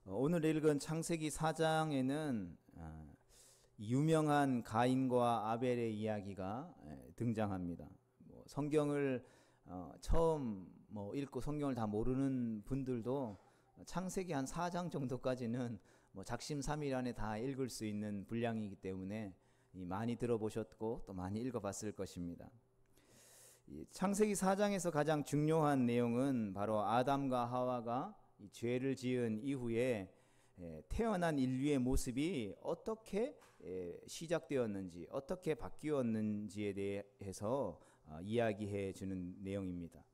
오늘 읽은 창세기 4장에는 유명한 가인과 아벨의 이야기가 등장합니다. 성경을 처음 읽고 성경을 다 모르는 분들도 창세기 한 4장 정도까지는 작심삼일 안에 다 읽을 수 있는 분량이기 때문에 많이 들어보셨고 또 많이 읽어봤을 것입니다. 창세기 4장에서 가장 중요한 내용은 바로 아담과 하와가 이 죄를 지은 이후에 태어난 인류의 모습이 어떻게 시작되었는지, 어떻게 바뀌었는지에 대해서 이야기해 주는 내용입니다.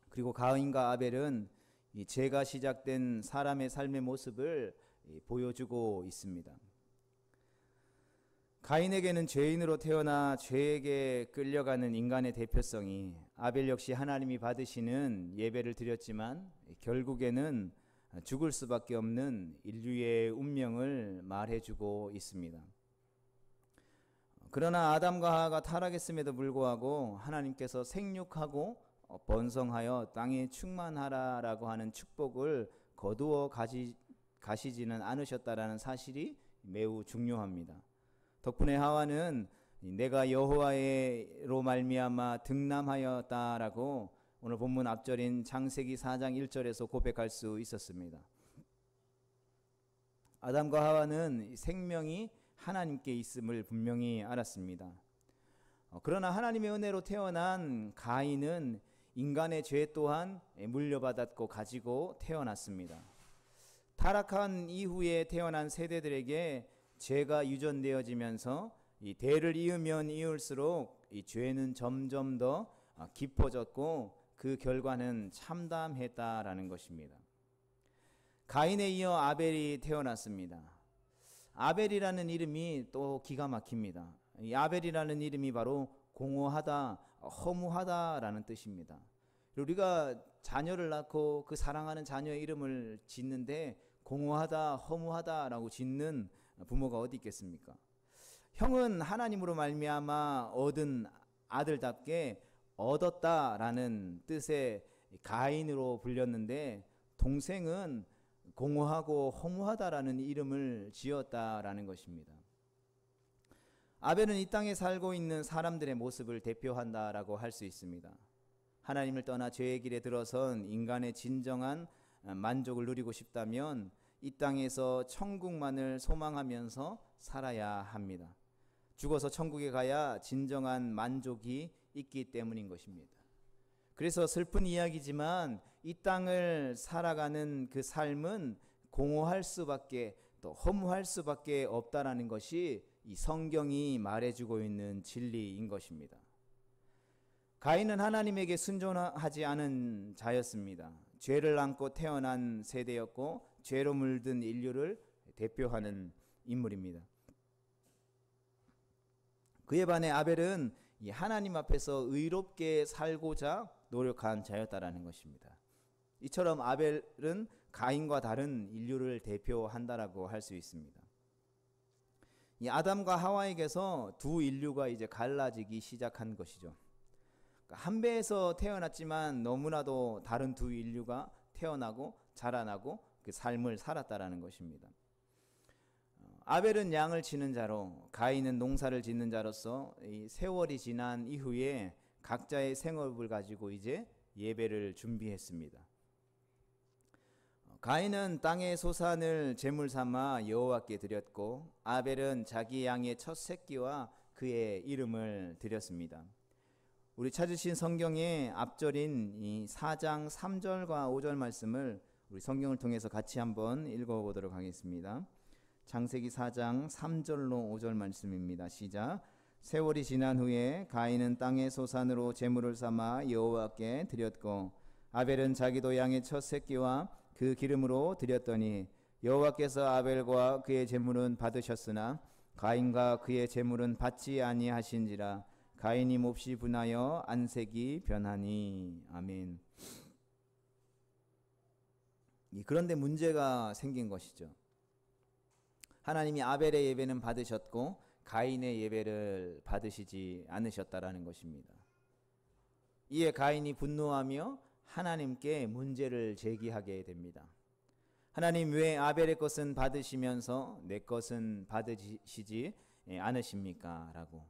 그리고 가인과 아벨은 이 죄가 시작된 사람의 삶의 모습을 보여주고 있습니다. 가인에게는 죄인으로 태어나 죄에게 끌려가는 인간의 대표성이, 아벨 역시 하나님이 받으시는 예배를 드렸지만 결국에는 죽을 수밖에 없는 인류의 운명을 말해주고 있습니다. 그러나 아담과 하와가 타락했음에도 불구하고 하나님께서 생육하고 번성하여 땅에 충만하라라고 하는 축복을 거두어 가시지는 않으셨다라는 사실이 매우 중요합니다. 덕분에 하와는 내가 여호와로 말미암아 등남하였다라고 오늘 본문 앞절인 창세기 4장 1절에서 고백할 수 있었습니다. 아담과 하와는 생명이 하나님께 있음을 분명히 알았습니다. 그러나 하나님의 은혜로 태어난 가인은 인간의 죄 또한 물려받았고 가지고 태어났습니다. 타락한 이후에 태어난 세대들에게 죄가 유전되어지면서 이 대를 이으면 이을수록 이 죄는 점점 더 깊어졌고 그 결과는 참담했다라는 것입니다. 가인에 이어 아벨이 태어났습니다. 아벨이라는 이름이 또 기가 막힙니다. 이 아벨이라는 이름이 바로 공허하다, 허무하다라는 뜻입니다. 우리가 자녀를 낳고 그 사랑하는 자녀의 이름을 짓는데 공허하다, 허무하다라고 짓는 부모가 어디 있겠습니까? 형은 하나님으로 말미암아 얻은 아들답게 얻었다라는 뜻의 가인으로 불렸는데, 동생은 공허하고 허무하다라는 이름을 지었다라는 것입니다. 아벨은 이 땅에 살고 있는 사람들의 모습을 대표한다라고 할 수 있습니다. 하나님을 떠나 죄의 길에 들어선 인간의 진정한 만족을 누리고 싶다면 이 땅에서 천국만을 소망하면서 살아야 합니다. 죽어서 천국에 가야 진정한 만족이 있기 때문인 것입니다. 그래서 슬픈 이야기지만 이 땅을 살아가는 그 삶은 공허할 수밖에, 또 허무할 수밖에 없다라는 것이 이 성경이 말해주고 있는 진리인 것입니다. 가인은 하나님에게 순종하지 않은 자였습니다. 죄를 안고 태어난 세대였고 죄로 물든 인류를 대표하는 인물입니다. 그에 반해 아벨은 이 하나님 앞에서 의롭게 살고자 노력한 자였다라는 것입니다. 이처럼 아벨은 가인과 다른 인류를 대표한다라고 할 수 있습니다. 이 아담과 하와에게서 두 인류가 이제 갈라지기 시작한 것이죠. 한 배에서 태어났지만 너무나도 다른 두 인류가 태어나고 자라나고 그 삶을 살았다라는 것입니다. 아벨은 양을 치는 자로, 가인은 농사를 짓는 자로서 이 세월이 지난 이후에 각자의 생업을 가지고 이제 예배를 준비했습니다. 가인은 땅의 소산을 제물 삼아 여호와께 드렸고, 아벨은 자기 양의 첫 새끼와 그의 이름을 드렸습니다. 우리 찾으신 성경의 앞절인 이 4장 3절과 5절 말씀을 우리 성경을 통해서 같이 한번 읽어보도록 하겠습니다. 창세기 4장 3절로 5절 말씀입니다. 시작. 세월이 지난 후에 가인은 땅의 소산으로 제물을 삼아 여호와께 드렸고, 아벨은 자기도 양의 첫 새끼와 그 기름으로 드렸더니 여호와께서 아벨과 그의 제물은 받으셨으나 가인과 그의 제물은 받지 아니하신지라. 가인이 몹시 분하여 안색이 변하니. 아멘. 그런데 문제가 생긴 것이죠. 하나님이 아벨의 예배는 받으셨고 가인의 예배를 받으시지 않으셨다라는 것입니다. 이에 가인이 분노하며 하나님께 문제를 제기하게 됩니다. 하나님 왜 아벨의 것은 받으시면서 내 것은 받으시지 않으십니까? 라고.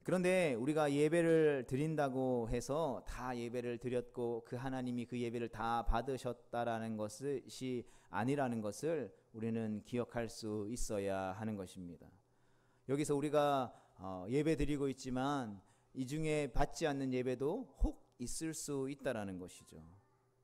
그런데 우리가 예배를 드린다고 해서 다 예배를 드렸고 그 하나님이 그 예배를 다 받으셨다라는 것이 아니라는 것을 우리는 기억할 수 있어야 하는 것입니다. 여기서 우리가 예배 드리고 있지만 이 중에 받지 않는 예배도 혹 있을 수 있다라는 것이죠.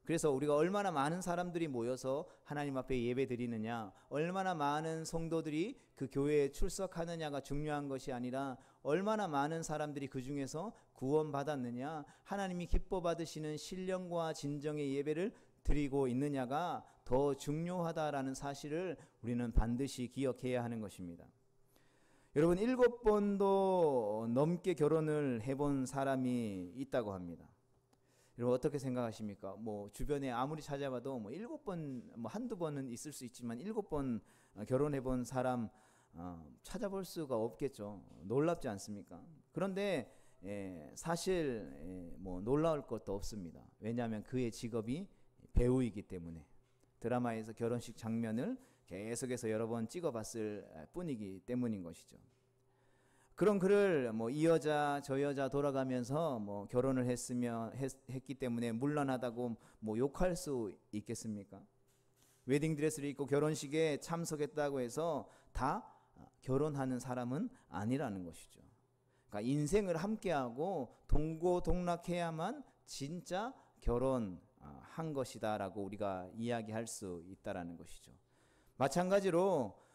그래서 우리가 얼마나 많은 사람들이 모여서 하나님 앞에 예배 드리느냐, 얼마나 많은 성도들이 그 교회에 출석하느냐가 중요한 것이 아니라 얼마나 많은 사람들이 그 중에서 구원받았느냐, 하나님이 기뻐 받으시는 신령과 진정의 예배를 드리고 있느냐가 더 중요하다라는 사실을 우리는 반드시 기억해야 하는 것입니다. 여러분, 7번도 넘게 결혼을 해본 사람이 있다고 합니다. 여러분 어떻게 생각하십니까? 뭐 주변에 아무리 찾아봐도 뭐 7번, 뭐 한두 번은 있을 수 있지만 7번 결혼해 본 사람 찾아볼 수가 없겠죠. 놀랍지 않습니까? 그런데 사실 뭐 놀라울 것도 없습니다. 왜냐하면 그의 직업이 배우이기 때문에 드라마에서 결혼식 장면을 계속해서 여러 번 찍어봤을 뿐이기 때문인 것이죠. 그런 그를 뭐 이 여자 저 여자 돌아가면서 뭐 결혼을 했기 때문에 문란하다고 뭐 욕할 수 있겠습니까? 웨딩드레스를 입고 결혼식에 참석했다고 해서 다 결혼하는 사람은 아니라는 것이죠. 그러니까 인생을 함께하고 동고동락해야만 진짜 결혼한 것이다라고 우리가 이야기할 수 있다라는 것이죠. 마찬가지로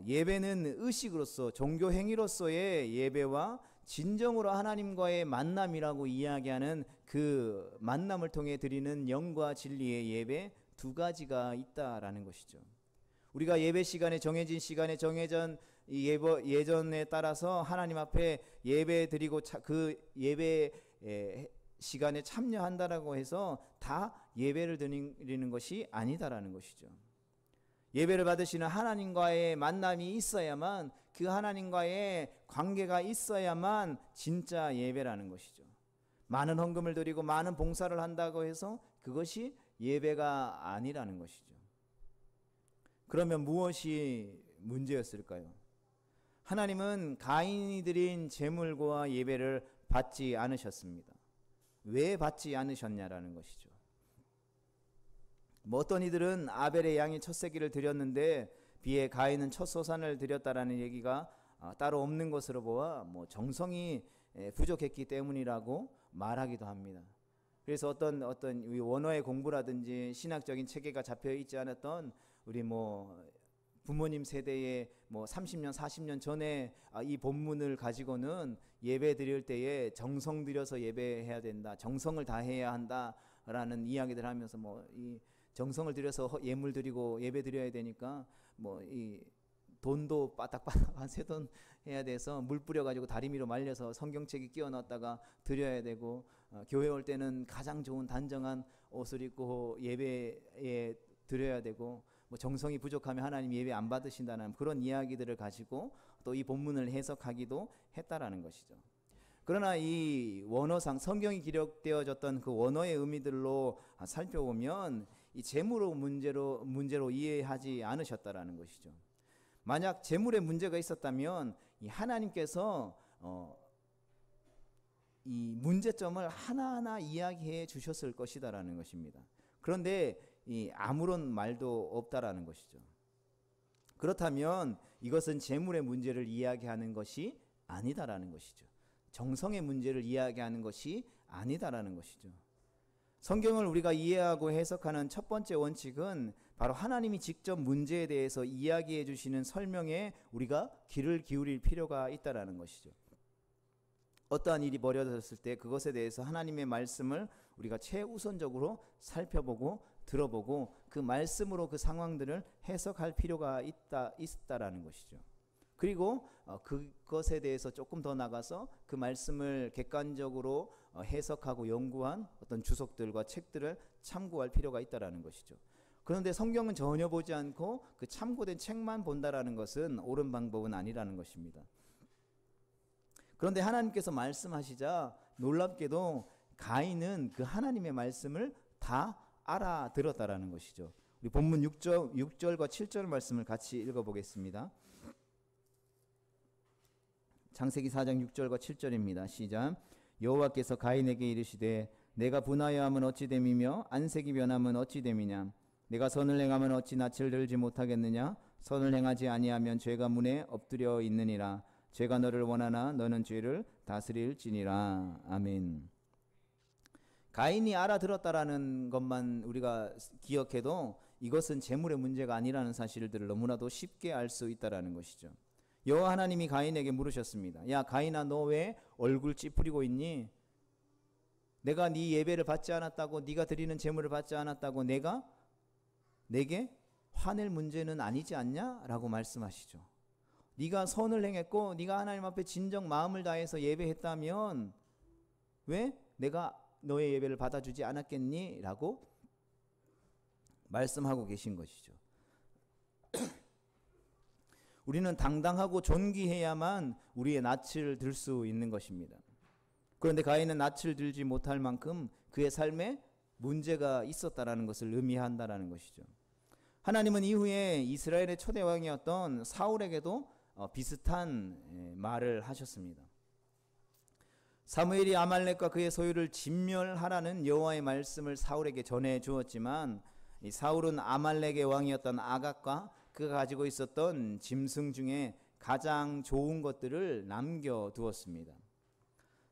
예배는 의식으로서 종교 행위로서의 예배와 진정으로 하나님과의 만남이라고 이야기하는 그 만남을 통해 드리는 영과 진리의 예배 두 가지가 있다라는 것이죠. 우리가 예배 시간에 정해진 시간에 정해진 예전에 따라서 하나님 앞에 예배 드리고 그 예배 시간에 참여한다라고 해서 다 예배를 드리는 것이 아니다라는 것이죠. 예배를 받으시는 하나님과의 만남이 있어야만, 그 하나님과의 관계가 있어야만 진짜 예배라는 것이죠. 많은 헌금을 드리고 많은 봉사를 한다고 해서 그것이 예배가 아니라는 것이죠. 그러면 무엇이 문제였을까요? 하나님은 가인이 드린 제물과 예배를 받지 않으셨습니다. 왜 받지 않으셨냐라는 것이죠. 뭐 어떤 이들은 아벨의 양이 첫 새끼를 드렸는데 비에 가인은 첫 소산을 드렸다라는 얘기가 따로 없는 것으로 보아 뭐 정성이 부족했기 때문이라고 말하기도 합니다. 그래서 어떤 원어의 공부라든지 신학적인 체계가 잡혀 있지 않았던 우리 뭐 부모님 세대에 뭐 30년 40년 전에 이 본문을 가지고는 예배 드릴 때에 정성 들여서 예배해야 된다, 정성을 다해야 한다라는 이야기들 하면서 뭐 이 정성을 들여서 예물 드리고 예배 드려야 되니까 뭐 이 돈도 빠딱빠딱한 새돈 해야 돼서 물 뿌려가지고 다리미로 말려서 성경책에 끼워 넣었다가 드려야 되고, 교회 올 때는 가장 좋은 단정한 옷을 입고 예배에 드려야 되고, 뭐 정성이 부족하면 하나님 예배 안 받으신다는 그런 이야기들을 가지고 또 이 본문을 해석하기도 했다라는 것이죠. 그러나 이 원어상 성경이 기록되어졌던 그 원어의 의미들로 살펴보면 이 재물의 문제로 이해하지 않으셨다라는 것이죠. 만약 재물에 문제가 있었다면 이 하나님께서 이 문제점을 하나하나 이야기해 주셨을 것이다라는 것입니다. 그런데 이 아무런 말도 없다라는 것이죠. 그렇다면 이것은 재물의 문제를 이야기하는 것이 아니다라는 것이죠. 정성의 문제를 이야기하는 것이 아니다라는 것이죠. 성경을 우리가 이해하고 해석하는 첫 번째 원칙은 바로 하나님이 직접 문제에 대해서 이야기해 주시는 설명에 우리가 귀를 기울일 필요가 있다라는 것이죠. 어떠한 일이 벌어졌을 때 그것에 대해서 하나님의 말씀을 우리가 최우선적으로 살펴보고 들어보고 그 말씀으로 그 상황들을 해석할 필요가 있다라는 것이죠. 그리고 그것에 대해서 조금 더 나가서 그 말씀을 객관적으로 해석하고 연구한 어떤 주석들과 책들을 참고할 필요가 있다라는 것이죠. 그런데 성경은 전혀 보지 않고 그 참고된 책만 본다라는 것은 옳은 방법은 아니라는 것입니다. 그런데 하나님께서 말씀하시자 놀랍게도 가인은 그 하나님의 말씀을 다 알아들었다라는 것이죠. 우리 본문 6절과 7절 말씀을 같이 읽어보겠습니다. 창세기 4장 6절과 7절입니다. 시작. 여호와께서 가인에게 이르시되 내가 분하여 함은 어찌 됨이며 안색이 변함은 어찌 됨이냐. 내가 선을 행하면 어찌 낯을 들지 못하겠느냐. 선을 행하지 아니하면 죄가 문에 엎드려 있느니라. 죄가 너를 원하나 너는 죄를 다스릴지니라. 아멘. 가인이 알아들었다라는 것만 우리가 기억해도 이것은 재물의 문제가 아니라는 사실들을 너무나도 쉽게 알 수 있다라는 것이죠. 여호와 하나님이 가인에게 물으셨습니다. 야 가인아, 너 왜 얼굴 찌푸리고 있니? 내가 네 예배를 받지 않았다고, 네가 드리는 재물을 받지 않았다고 내가 내게 화낼 문제는 아니지 않냐? 라고 말씀하시죠. 네가 선을 행했고 네가 하나님 앞에 진정 마음을 다해서 예배했다면 왜 내가 너의 예배를 받아주지 않았겠니? 라고 말씀하고 계신 것이죠. 우리는 당당하고 존귀해야만 우리의 낯을 들 수 있는 것입니다. 그런데 가인은 낯을 들지 못할 만큼 그의 삶에 문제가 있었다라는 것을 의미한다라는 것이죠. 하나님은 이후에 이스라엘의 초대 왕이었던 사울에게도 비슷한 말을 하셨습니다. 사무엘이 아말렉과 그의 소유를 진멸하라는 여호와의 말씀을 사울에게 전해 주었지만 이 사울은 아말렉의 왕이었던 아각과 그가 가지고 있었던 짐승 중에 가장 좋은 것들을 남겨두었습니다.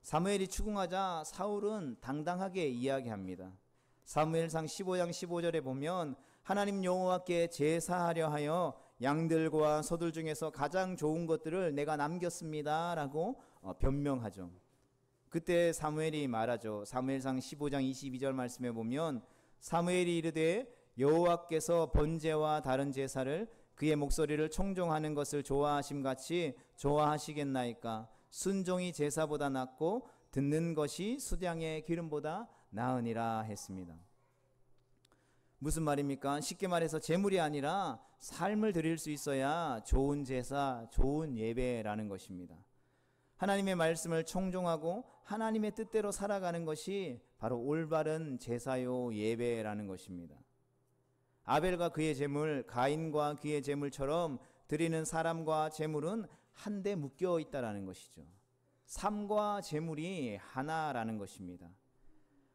사무엘이 추궁하자 사울은 당당하게 이야기합니다. 사무엘상 15장 15절에 보면 하나님 여호와께 제사하려 하여 양들과 소들 중에서 가장 좋은 것들을 내가 남겼습니다 라고 변명하죠. 그때 사무엘이 말하죠. 사무엘상 15장 22절 말씀에 보면 사무엘이 이르되 여호와께서 번제와 다른 제사를 그의 목소리를 청종하는 것을 좋아하심같이 좋아하시겠나이까. 순종이 제사보다 낫고 듣는 것이 수량의 기름보다 나으니라 했습니다. 무슨 말입니까? 쉽게 말해서 제물이 아니라 삶을 드릴 수 있어야 좋은 제사, 좋은 예배라는 것입니다. 하나님의 말씀을 청종하고 하나님의 뜻대로 살아가는 것이 바로 올바른 제사요 예배라는 것입니다. 아벨과 그의 제물, 가인과 그의 제물처럼 드리는 사람과 제물은 한데 묶여 있다라는 것이죠. 삶과 제물이 하나라는 것입니다.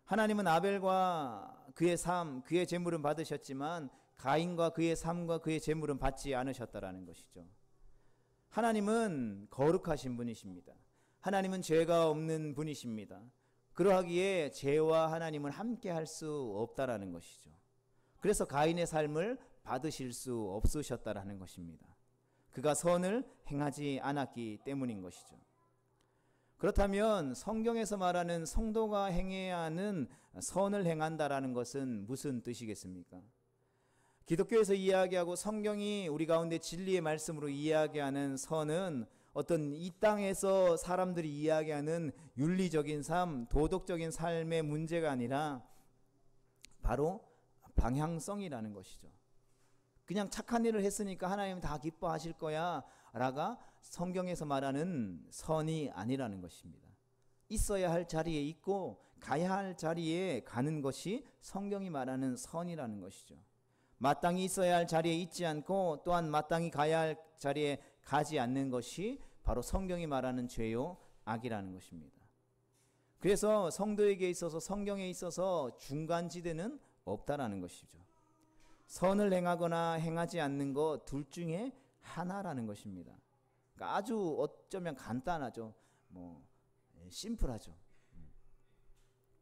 하나님은 아벨과 그의 삶, 그의 제물은 받으셨지만 가인과 그의 삶과 그의 제물은 받지 않으셨다라는 것이죠. 하나님은 거룩하신 분이십니다. 하나님은 죄가 없는 분이십니다. 그러하기에 죄와 하나님은 함께 할 수 없다라는 것이죠. 그래서 가인의 삶을 받으실 수 없으셨다라는 것입니다. 그가 선을 행하지 않았기 때문인 것이죠. 그렇다면 성경에서 말하는 성도가 행해야 하는 선을 행한다라는 것은 무슨 뜻이겠습니까? 기독교에서 이야기하고 성경이 우리 가운데 진리의 말씀으로 이야기하는 선은 어떤 이 땅에서 사람들이 이야기하는 윤리적인 삶, 도덕적인 삶의 문제가 아니라 바로 방향성이라는 것이죠. 그냥 착한 일을 했으니까 하나님 다 기뻐하실 거야 라가 성경에서 말하는 선이 아니라는 것입니다. 있어야 할 자리에 있고 가야 할 자리에 가는 것이 성경이 말하는 선이라는 것이죠. 마땅히 있어야 할 자리에 있지 않고 또한 마땅히 가야 할 자리에 가지 않는 것이 바로 성경이 말하는 죄요 악이라는 것입니다. 그래서 성도에게 있어서 성경에 있어서 중간지대는 없다라는 것이죠. 선을 행하거나 행하지 않는 것 둘 중에 하나라는 것입니다. 그러니까 아주 어쩌면 간단하죠. 심플하죠.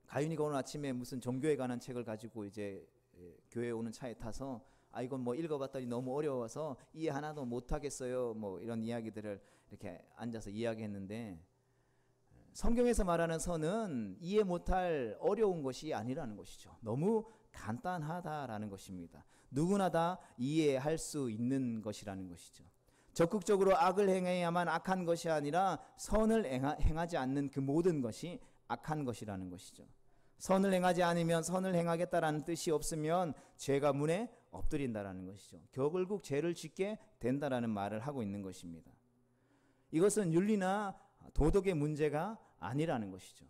가윤이가 오늘 아침에 무슨 종교에 관한 책을 가지고 이제 교회에 오는 차에 타서 이건 읽어봤더니 너무 어려워서 이해 하나도 못하겠어요. 이런 이야기들을 이렇게 앉아서 이야기했는데 성경에서 말하는 선은 이해 못할 어려운 것이 아니라는 것이죠. 너무 간단하다라는 것입니다. 누구나 다 이해할 수 있는 것이라는 것이죠. 적극적으로 악을 행해야만 악한 것이 아니라 선을 행하지 않는 그 모든 것이 악한 것이라는 것이죠. 선을 행하지 않으면 선을 행하겠다라는 뜻이 없으면 죄가 문에 엎드린다라는 것이죠. 결국 죄를 짓게 된다라는 말을 하고 있는 것입니다. 이것은 윤리나 도덕의 문제가 아니라는 것이죠.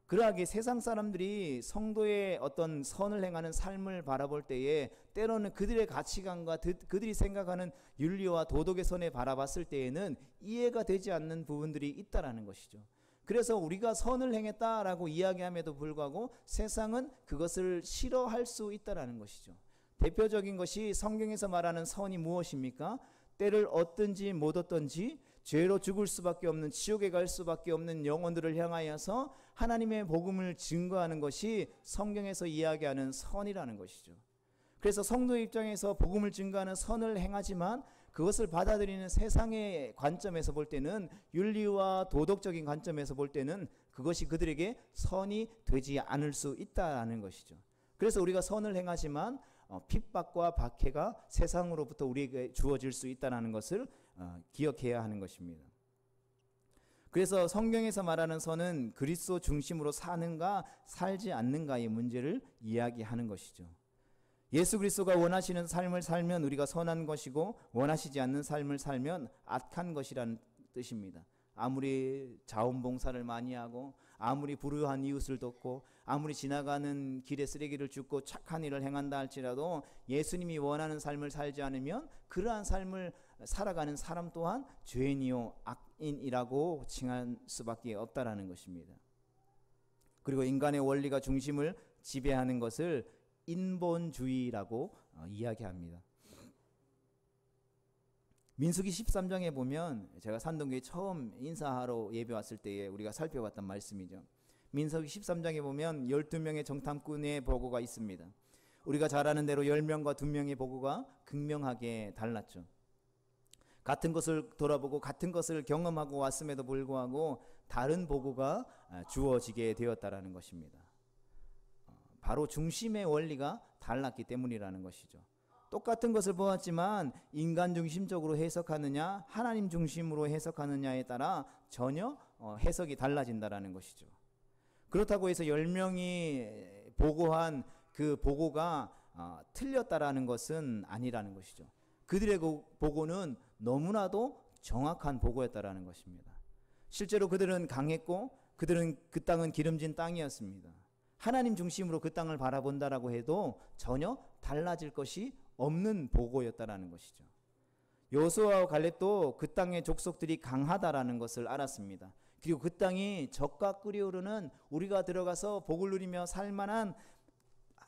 그러하게 세상 사람들이 성도의 어떤 선을 행하는 삶을 바라볼 때에 때로는 그들의 가치관과 그들이 생각하는 윤리와 도덕의 선에 바라봤을 때에는 이해가 되지 않는 부분들이 있다라는 것이죠. 그래서 우리가 선을 행했다라고 이야기함에도 불구하고 세상은 그것을 싫어할 수 있다라는 것이죠. 대표적인 것이 성경에서 말하는 선이 무엇입니까? 때를 얻든지 못 얻든지 죄로 죽을 수밖에 없는, 지옥에 갈 수밖에 없는 영혼들을 향하여서 하나님의 복음을 증거하는 것이 성경에서 이야기하는 선이라는 것이죠. 그래서 성도의 입장에서 복음을 증거하는 선을 행하지만 그것을 받아들이는 세상의 관점에서 볼 때는, 윤리와 도덕적인 관점에서 볼 때는 그것이 그들에게 선이 되지 않을 수 있다는 것이죠. 그래서 우리가 선을 행하지만 핍박과 박해가 세상으로부터 우리에게 주어질 수 있다는 것을 기억해야 하는 것입니다. 그래서 성경에서 말하는 선은 그리스도 중심으로 사는가 살지 않는가의 문제를 이야기하는 것이죠. 예수 그리스도가 원하시는 삶을 살면 우리가 선한 것이고, 원하시지 않는 삶을 살면 악한 것이라는 뜻입니다. 아무리 자원봉사를 많이 하고, 아무리 불우한 이웃을 돕고, 아무리 지나가는 길에 쓰레기를 줍고 착한 일을 행한다 할지라도 예수님이 원하는 삶을 살지 않으면 그러한 삶을 살아가는 사람 또한 죄인이요 악인이라고 칭할 수밖에 없다라는 것입니다. 그리고 인간의 원리가 중심을 지배하는 것을 인본주의라고 이야기합니다. 민수기 13장에 보면, 제가 산동교회 처음 인사하러 예배 왔을 때에 우리가 살펴봤던 말씀이죠. 민수기 13장에 보면 12명의 정탐꾼의 보고가 있습니다. 우리가 잘 아는 대로 10명과 2명의 보고가 극명하게 달랐죠. 같은 것을 돌아보고 같은 것을 경험하고 왔음에도 불구하고 다른 보고가 주어지게 되었다라는 것입니다. 바로 중심의 원리가 달랐기 때문이라는 것이죠. 똑같은 것을 보았지만 인간 중심적으로 해석하느냐, 하나님 중심으로 해석하느냐에 따라 전혀 해석이 달라진다라는 것이죠. 그렇다고 해서 10명이 보고한 그 보고가 틀렸다라는 것은 아니라는 것이죠. 그들의 보고는 너무나도 정확한 보고였다라는 것입니다. 실제로 그들은 강했고, 그들은 그 땅은 기름진 땅이었습니다. 하나님 중심으로 그 땅을 바라본다라고 해도 전혀 달라질 것이 없는 보고였다라는 것이죠. 여호수아와 갈렙도 그 땅의 족속들이 강하다라는 것을 알았습니다. 그리고 그 땅이 적과 끓이오르는, 우리가 들어가서 복을 누리며 살만한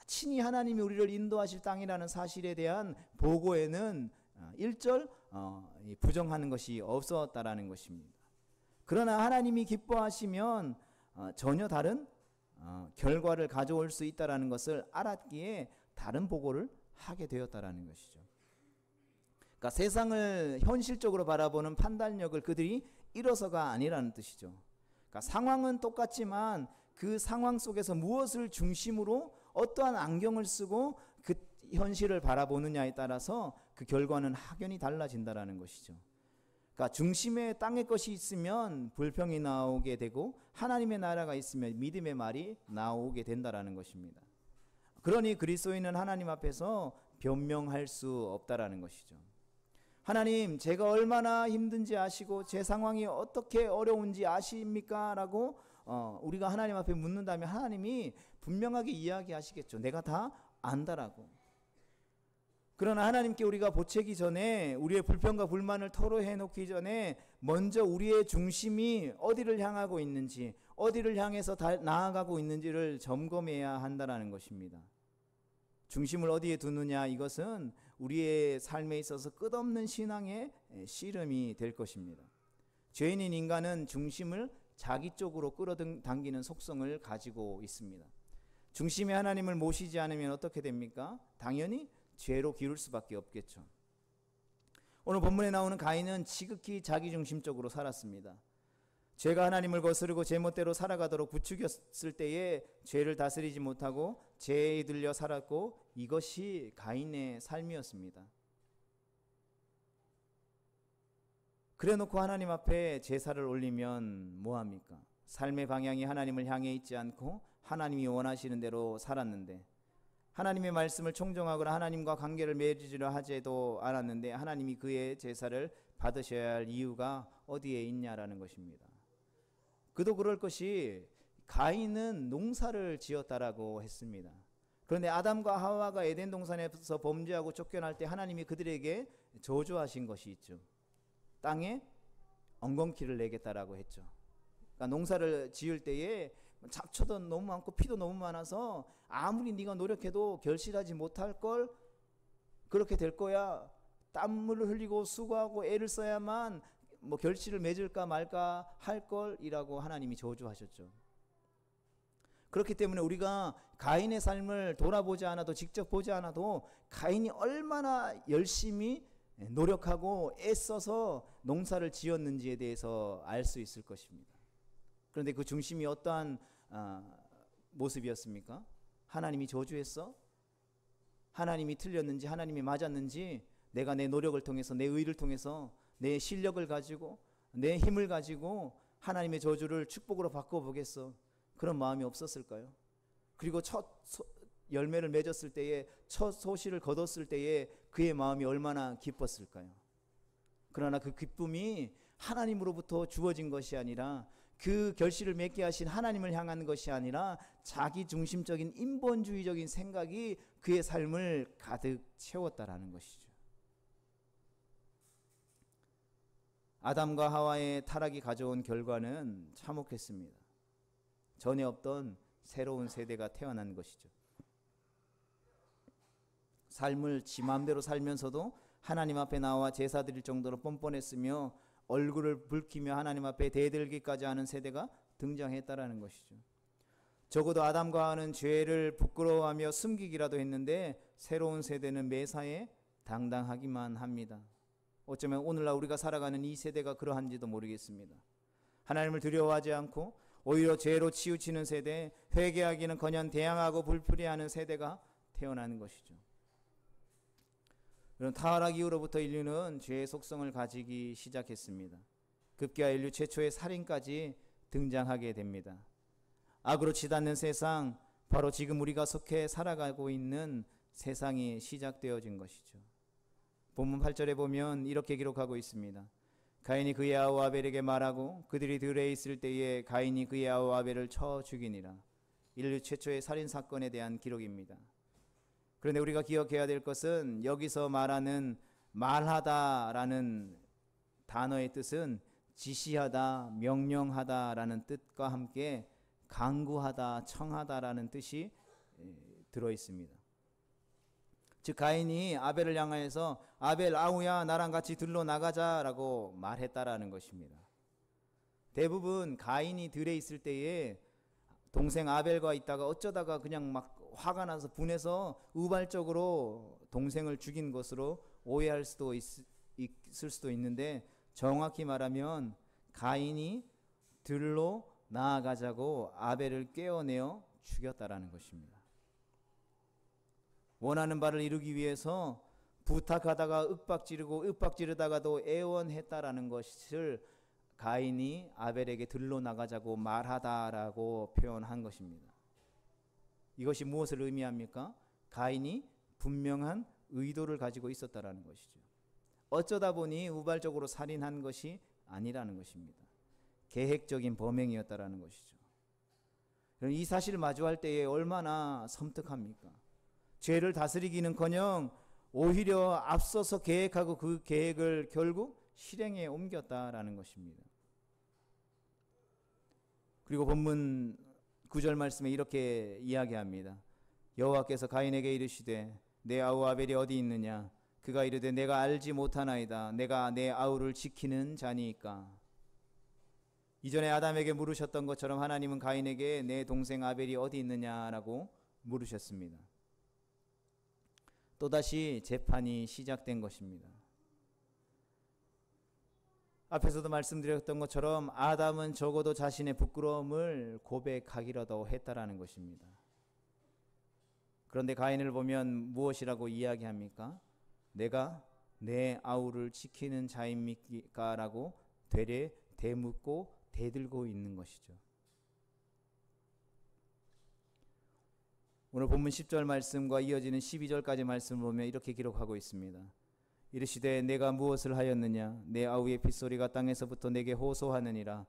친히 하나님이 우리를 인도하실 땅이라는 사실에 대한 보고에는 일절 부정하는 것이 없었다라는 것입니다. 그러나 하나님이 기뻐하시면 전혀 다른 결과를 가져올 수 있다라는 것을 알았기에 다른 보고를 하게 되었다라는 것이죠. 그러니까 세상을 현실적으로 바라보는 판단력을 그들이 잃어서가 아니라는 뜻이죠. 그러니까 상황은 똑같지만 그 상황 속에서 무엇을 중심으로 어떠한 안경을 쓰고 그 현실을 바라보느냐에 따라서 그 결과는 확연히 달라진다라는 것이죠. 그러니까 중심에 땅의 것이 있으면 불평이 나오게 되고, 하나님의 나라가 있으면 믿음의 말이 나오게 된다라는 것입니다. 그러니 그리스도인은 하나님 앞에서 변명할 수 없다라는 것이죠. 하나님, 제가 얼마나 힘든지 아시고 제 상황이 어떻게 어려운지 아십니까? 라고 우리가 하나님 앞에 묻는다면 하나님이 분명하게 이야기하시겠죠. 내가 다 안다라고. 그러나 하나님께 우리가 보채기 전에, 우리의 불평과 불만을 토로해 놓기 전에 먼저 우리의 중심이 어디를 향하고 있는지, 어디를 향해서 나아가고 있는지를 점검해야 한다는 것입니다. 중심을 어디에 두느냐, 이것은 우리의 삶에 있어서 끝없는 신앙의 씨름이 될 것입니다. 죄인인 인간은 중심을 자기 쪽으로 끌어당기는 속성을 가지고 있습니다. 중심에 하나님을 모시지 않으면 어떻게 됩니까? 당연히 죄로 기울 수밖에 없겠죠. 오늘 본문에 나오는 가인은 지극히 자기중심적으로 살았습니다. 죄가 하나님을 거스르고 제멋대로 살아가도록 부추겼을 때에 죄를 다스리지 못하고 죄에 들려 살았고, 이것이 가인의 삶이었습니다. 그래놓고 하나님 앞에 제사를 올리면 뭐합니까? 삶의 방향이 하나님을 향해 있지 않고 하나님이 원하시는 대로 살았는데, 하나님의 말씀을 청종하거나 하나님과 관계를 맺으려 하지도 않았는데 하나님이 그의 제사를 받으셔야 할 이유가 어디에 있냐라는 것입니다. 그도 그럴 것이 가인은 농사를 지었다라고 했습니다. 그런데 아담과 하와가 에덴 동산에서 범죄하고 쫓겨날 때 하나님이 그들에게 저주하신 것이 있죠. 땅에 엉겅퀴를 내겠다라고 했죠. 그러니까 농사를 지을 때에 잡초도 너무 많고 피도 너무 많아서 아무리 네가 노력해도 결실하지 못할 걸, 그렇게 될 거야. 땀을 흘리고 수고하고 애를 써야만 뭐 결실을 맺을까 말까 할 걸이라고 하나님이 저주하셨죠. 그렇기 때문에 우리가 가인의 삶을 돌아보지 않아도, 직접 보지 않아도 가인이 얼마나 열심히 노력하고 애써서 농사를 지었는지에 대해서 알 수 있을 것입니다. 그런데 그 중심이 어떠한 모습이었습니까? 하나님이 저주했어? 하나님이 틀렸는지 하나님이 맞았는지, 내가 내 노력을 통해서, 내 의를 통해서, 내 실력을 가지고, 내 힘을 가지고 하나님의 저주를 축복으로 바꿔보겠어, 그런 마음이 없었을까요? 그리고 첫 열매를 맺었을 때에, 첫 소실을 거뒀을 때에 그의 마음이 얼마나 기뻤을까요? 그러나 그 기쁨이 하나님으로부터 주어진 것이 아니라, 그 결실을 맺게 하신 하나님을 향한 것이 아니라 자기 중심적인 인본주의적인 생각이 그의 삶을 가득 채웠다라는 것이죠. 아담과 하와의 타락이 가져온 결과는 참혹했습니다. 전에 없던 새로운 세대가 태어난 것이죠. 삶을 지 마음대로 살면서도 하나님 앞에 나와 제사 드릴 정도로 뻔뻔했으며 얼굴을 붉히며 하나님 앞에 대들기까지 하는 세대가 등장했다라는 것이죠. 적어도 아담과 하와는 죄를 부끄러워하며 숨기기라도 했는데, 새로운 세대는 매사에 당당하기만 합니다. 어쩌면 오늘날 우리가 살아가는 이 세대가 그러한지도 모르겠습니다. 하나님을 두려워하지 않고 오히려 죄로 치우치는 세대, 회개하기는커녕 대항하고 불풀이하는 세대가 태어나는 것이죠. 이런 타락 이후로부터 인류는 죄의 속성을 가지기 시작했습니다. 급기야 인류 최초의 살인까지 등장하게 됩니다. 악으로 치닫는 세상, 바로 지금 우리가 속해 살아가고 있는 세상이 시작되어진 것이죠. 본문 8절에 보면 이렇게 기록하고 있습니다. 가인이 그의 아우 아벨에게 말하고 그들이 들에 있을 때에 가인이 그의 아우 아벨을 쳐 죽이니라. 인류 최초의 살인 사건에 대한 기록입니다. 그런데 우리가 기억해야 될 것은, 여기서 말하는 말하다라는 단어의 뜻은 지시하다, 명령하다라는 뜻과 함께 강구하다, 청하다라는 뜻이 들어 있습니다. 즉 가인이 아벨을 향하여서 아벨, 아우야, 나랑 같이 들로 나가자라고 말했다라는 것입니다. 대부분 가인이 들에 있을 때에 동생 아벨과 있다가 어쩌다가 그냥 막 화가 나서 분해서 우발적으로 동생을 죽인 것으로 오해할 수도 있을 수도 있는데, 정확히 말하면 가인이 들로 나아가자고 아벨을 깨어내어 죽였다라는 것입니다. 원하는 바를 이루기 위해서 부탁하다가 윽박지르다가도 애원했다라는 것을 가인이 아벨에게 들로 나가자고 말하다라고 표현한 것입니다. 이것이 무엇을 의미합니까? 가인이 분명한 의도를 가지고 있었다라는 것이죠. 어쩌다 보니 우발적으로 살인한 것이 아니라는 것입니다. 계획적인 범행이었다라는 것이죠. 이 사실을 마주할 때에 얼마나 섬뜩합니까? 죄를 다스리기는커녕 오히려 앞서서 계획하고 그 계획을 결국 실행에 옮겼다라는 것입니다. 그리고 본문 9절 말씀에 이렇게 이야기합니다. 여호와께서 가인에게 이르시되 내 아우 아벨이 어디 있느냐? 그가 이르되 내가 알지 못하나이다. 내가 내 아우를 지키는 자니이까. 이전에 아담에게 물으셨던 것처럼 하나님은 가인에게 내 동생 아벨이 어디 있느냐라고 물으셨습니다. 또다시 재판이 시작된 것입니다. 앞에서도 말씀드렸던 것처럼 아담은 적어도 자신의 부끄러움을 고백하기라도 했다라는 것입니다. 그런데 가인을 보면 무엇이라고 이야기합니까? 내가 내 아우를 지키는 자입니까? 라고 되레 대묻고 대들고 있는 것이죠. 오늘 본문 10절 말씀과 이어지는 12절까지 말씀을 보면 이렇게 기록하고 있습니다. 이르시되 내가 무엇을 하였느냐? 내 아우의 핏소리가 땅에서부터 내게 호소하느니라.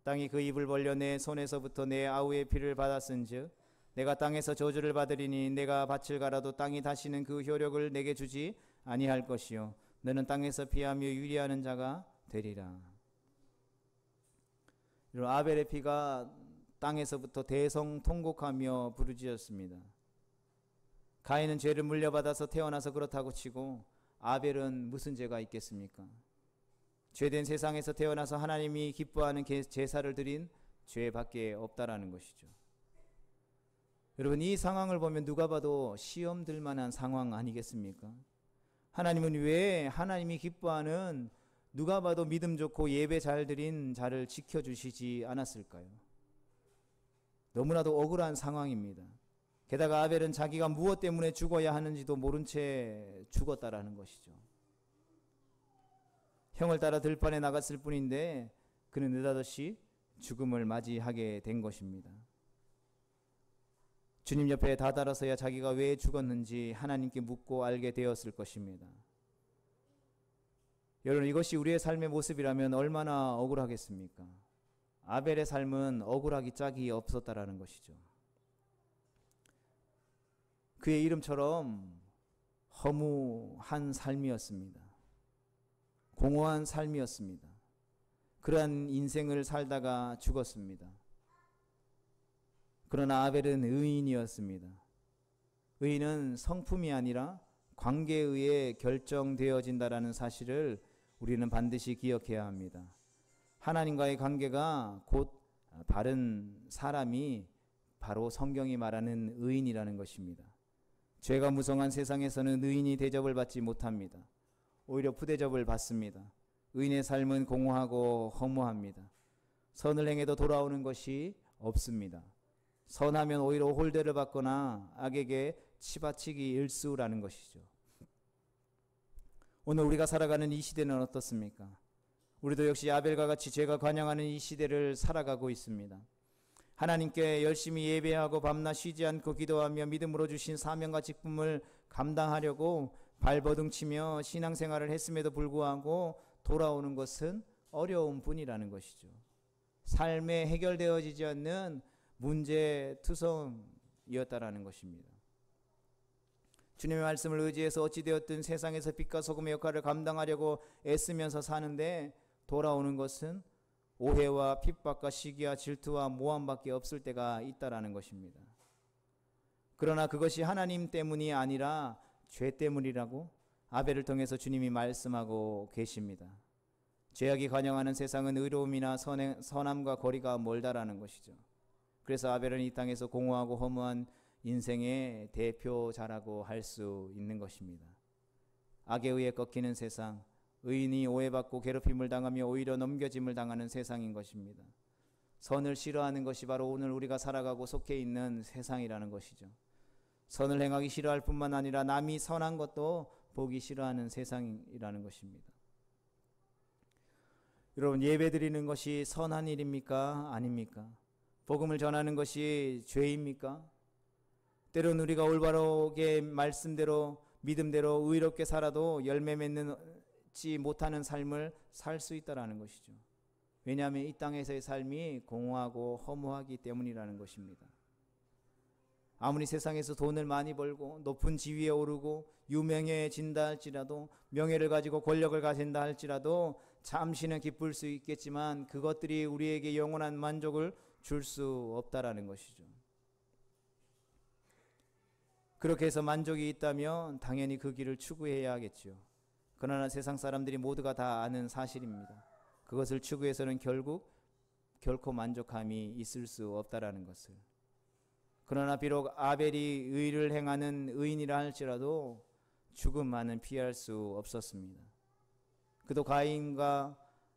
땅이 그 입을 벌려 내 손에서부터 내 아우의 피를 받았은즉 내가 땅에서 저주를 받으리니 내가 밭을 갈아도 땅이 다시는 그 효력을 내게 주지 아니할 것이요 너는 땅에서 피하며 유리하는 자가 되리라. 아벨의 피가 땅에서부터 대성통곡하며 부르짖었습니다. 가인은 죄를 물려받아서 태어나서 그렇다고 치고 아벨은 무슨 죄가 있겠습니까? 죄된 세상에서 태어나서 하나님이 기뻐하는 제사를 드린 죄밖에 없다라는 것이죠. 여러분, 이 상황을 보면 누가 봐도 시험 들 만한 상황 아니겠습니까? 하나님은 왜 하나님이 기뻐하는 누가 봐도 믿음 좋고 예배 잘 드린 자를 지켜주시지 않았을까요? 너무나도 억울한 상황입니다. 게다가 아벨은 자기가 무엇 때문에 죽어야 하는지도 모른 채 죽었다라는 것이죠. 형을 따라 들판에 나갔을 뿐인데 그는 느닷없이 죽음을 맞이하게 된 것입니다. 주님 옆에 다다라서야 자기가 왜 죽었는지 하나님께 묻고 알게 되었을 것입니다. 여러분, 이것이 우리의 삶의 모습이라면 얼마나 억울하겠습니까? 아벨의 삶은 억울하기 짝이 없었다라는 것이죠. 그의 이름처럼 허무한 삶이었습니다. 공허한 삶이었습니다. 그러한 인생을 살다가 죽었습니다. 그러나 아벨은 의인이었습니다. 의인은 성품이 아니라 관계에 의해 결정되어진다라는 사실을 우리는 반드시 기억해야 합니다. 하나님과의 관계가 곧 바른 사람이 바로 성경이 말하는 의인이라는 것입니다. 죄가 무성한 세상에서는 의인이 대접을 받지 못합니다. 오히려 부대접을 받습니다. 의인의 삶은 공허하고 허무합니다. 선을 행해도 돌아오는 것이 없습니다. 선하면 오히려 홀대를 받거나 악에게 치받치기 일수라는 것이죠. 오늘 우리가 살아가는 이 시대는 어떻습니까? 우리도 역시 아벨과 같이 죄가 관영하는 이 시대를 살아가고 있습니다. 하나님께 열심히 예배하고 밤낮 쉬지 않고 기도하며 믿음으로 주신 사명과 직분을 감당하려고 발버둥치며 신앙생활을 했음에도 불구하고 돌아오는 것은 어려운 뿐이라는 것이죠. 삶에 해결되어지지 않는 문제투성이었다라는 것입니다. 주님의 말씀을 의지해서 어찌되었든 세상에서 빛과 소금의 역할을 감당하려고 애쓰면서 사는데 돌아오는 것은 오해와 핍박과 시기와 질투와 모함밖에 없을 때가 있다라는 것입니다. 그러나 그것이 하나님 때문이 아니라 죄 때문이라고 아벨을 통해서 주님이 말씀하고 계십니다. 죄악이 관영하는 세상은 의로움이나 선함과 거리가 멀다라는 것이죠. 그래서 아벨은 이 땅에서 공허하고 허무한 인생의 대표자라고 할 수 있는 것입니다. 악에 의해 꺾이는 세상, 의인이 오해받고 괴롭힘을 당하며 오히려 넘겨짐을 당하는 세상인 것입니다. 선을 싫어하는 것이 바로 오늘 우리가 살아가고 속해 있는 세상이라는 것이죠. 선을 행하기 싫어할 뿐만 아니라 남이 선한 것도 보기 싫어하는 세상이라는 것입니다. 여러분, 예배드리는 것이 선한 일입니까? 아닙니까? 복음을 전하는 것이 죄입니까? 때로는 우리가 올바르게 말씀대로 믿음대로 의롭게 살아도 열매 맺지 못하는 삶을 살 수 있다는 것이죠. 왜냐하면 이 땅에서의 삶이 공허하고 허무하기 때문이라는 것입니다. 아무리 세상에서 돈을 많이 벌고 높은 지위에 오르고 유명해진다 할지라도, 명예를 가지고 권력을 가진다 할지라도 잠시는 기쁠 수 있겠지만 그것들이 우리에게 영원한 만족을 줄 수 없다라는 것이죠. 그렇게 해서 만족이 있다면 당연히 그 길을 추구해야 하겠죠. 그러나 세상 사람들이 모두가 다 아는 사실입니다. 그것을 추구해서는 결코 만족함이 있을 수 없다라는 것을. 그러나 비록 아벨이 의를 행하는 의인이라 할지라도 죽음만은 피할 수 없었습니다. 그도 가인과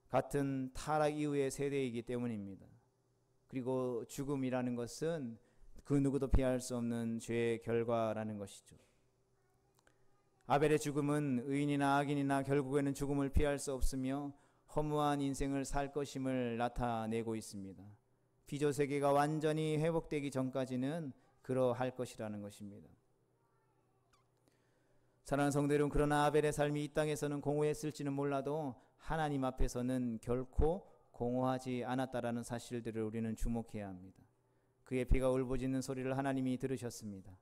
같은 타락 이후의 세대이기 때문입니다. 그리고 죽음이라는 것은 그 누구도 피할 수 없는 죄의 결과라는 것이죠. 아벨의 죽음은 의인이나 악인이나 결국에는 죽음을 피할 수 없으며 허무한 인생을 살 것임을 나타내고 있습니다. 피조 세계가 완전히 회복되기 전까지는 그러할 것이라는 것입니다. 사랑하는 성도 여러분, 그러나 아벨의 삶이 이 땅에서는 공허했을지는 몰라도 하나님 앞에서는 결코 공허하지 않았다라는 사실들을 우리는 주목해야 합니다. 그의 피가 울부짖는 소리를 하나님이 들으셨습니다.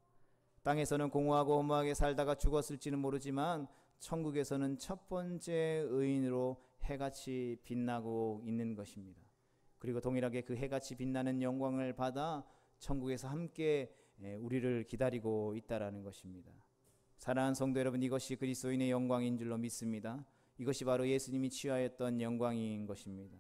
땅에서는 공허하고 허무하게 살다가 죽었을지는 모르지만 천국에서는 첫 번째 의인으로 해같이 빛나고 있는 것입니다. 그리고 동일하게 그 해같이 빛나는 영광을 받아 천국에서 함께 우리를 기다리고 있다라는 것입니다. 사랑하는 성도 여러분, 이것이 그리스도인의 영광인 줄로 믿습니다. 이것이 바로 예수님이 취하였던 영광인 것입니다.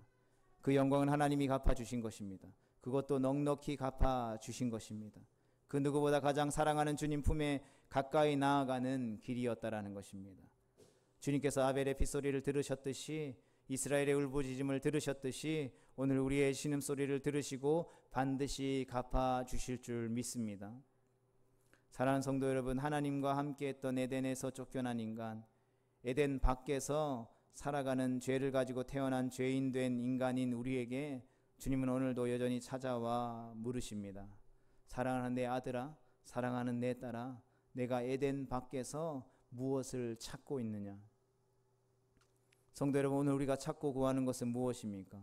그 영광은 하나님이 갚아주신 것입니다. 그것도 넉넉히 갚아주신 것입니다. 그 누구보다 가장 사랑하는 주님 품에 가까이 나아가는 길이었다라는 것입니다. 주님께서 아벨의 핏소리를 들으셨듯이, 이스라엘의 울부짖음을 들으셨듯이 오늘 우리의 신음소리를 들으시고 반드시 갚아주실 줄 믿습니다. 사랑하는 성도 여러분, 하나님과 함께했던 에덴에서 쫓겨난 인간, 에덴 밖에서 살아가는 죄를 가지고 태어난 죄인된 인간인 우리에게 주님은 오늘도 여전히 찾아와 물으십니다. 사랑하는 내 아들아, 사랑하는 내 딸아, 내가 에덴 밖에서 무엇을 찾고 있느냐? 성도 여러분, 오늘 우리가 찾고 구하는 것은 무엇입니까?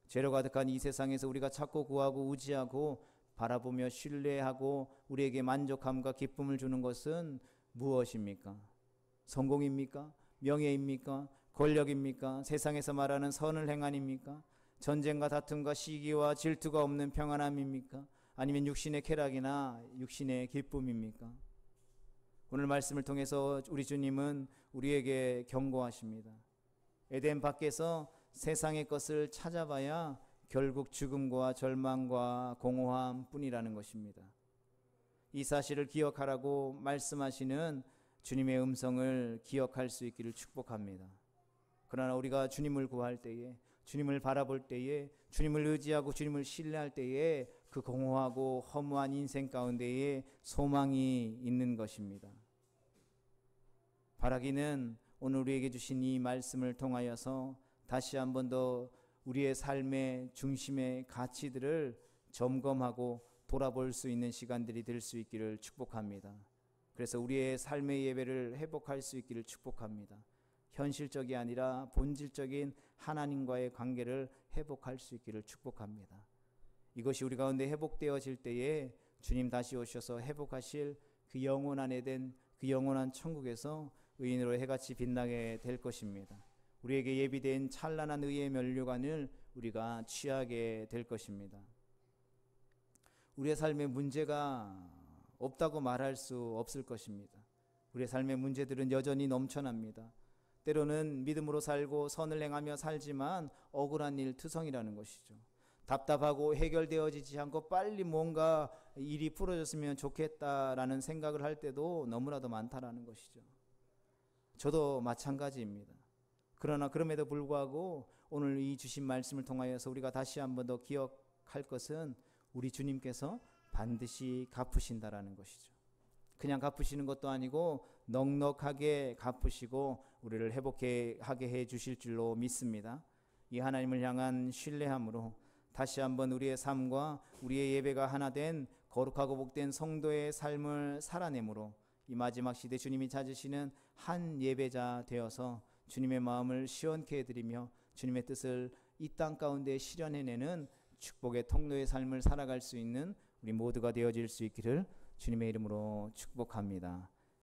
죄로 가득한 이 세상에서 우리가 찾고 구하고 의지하고 바라보며 신뢰하고 우리에게 만족함과 기쁨을 주는 것은 무엇입니까? 성공입니까? 명예입니까? 권력입니까? 세상에서 말하는 선을 행함입니까? 전쟁과 다툼과 시기와 질투가 없는 평안함입니까? 아니면 육신의 쾌락이나 육신의 기쁨입니까? 오늘 말씀을 통해서 우리 주님은 우리에게 경고하십니다. 에덴 밖에서 세상의 것을 찾아봐야 결국 죽음과 절망과 공허함 뿐이라는 것입니다. 이 사실을 기억하라고 말씀하시는 주님의 음성을 기억할 수 있기를 축복합니다. 그러나 우리가 주님을 구할 때에, 주님을 바라볼 때에, 주님을 의지하고 주님을 신뢰할 때에 그 공허하고 허무한 인생 가운데에 소망이 있는 것입니다. 바라기는 오늘 우리에게 주신 이 말씀을 통하여서 다시 한 번 더 우리의 삶의 중심의 가치들을 점검하고 돌아볼 수 있는 시간들이 될 수 있기를 축복합니다. 그래서 우리의 삶의 예배를 회복할 수 있기를 축복합니다. 현실적이 아니라 본질적인 하나님과의 관계를 회복할 수 있기를 축복합니다. 이것이 우리 가운데 회복되어질 때에 주님 다시 오셔서 회복하실 그 영원한 에덴, 그 영원한 천국에서 의인으로 해같이 빛나게 될 것입니다. 우리에게 예비된 찬란한 의의 면류관을 우리가 취하게 될 것입니다. 우리의 삶에 문제가 없다고 말할 수 없을 것입니다. 우리의 삶의 문제들은 여전히 넘쳐납니다. 때로는 믿음으로 살고 선을 행하며 살지만 억울한 일 투성이라는 것이죠. 답답하고 해결되어지지 않고 빨리 뭔가 일이 풀어졌으면 좋겠다라는 생각을 할 때도 너무나도 많다라는 것이죠. 저도 마찬가지입니다. 그러나 그럼에도 불구하고 오늘 이 주신 말씀을 통하여서 우리가 다시 한 번 더 기억할 것은 우리 주님께서 반드시 갚으신다라는 것이죠. 그냥 갚으시는 것도 아니고 넉넉하게 갚으시고 우리를 회복하게 해 주실 줄로 믿습니다. 이 하나님을 향한 신뢰함으로 다시 한번 우리의 삶과 우리의 예배가 하나 된 거룩하고 복된 성도의 삶을 살아내므로 이 마지막 시대 주님이 찾으시는 한 예배자 되어서 주님의 마음을 시원케 해드리며 주님의 뜻을 이 땅 가운데 실현해내는 축복의 통로의 삶을 살아갈 수 있는 우리 모두가 되어질 수 있기를 주님의 이름으로 축복합니다.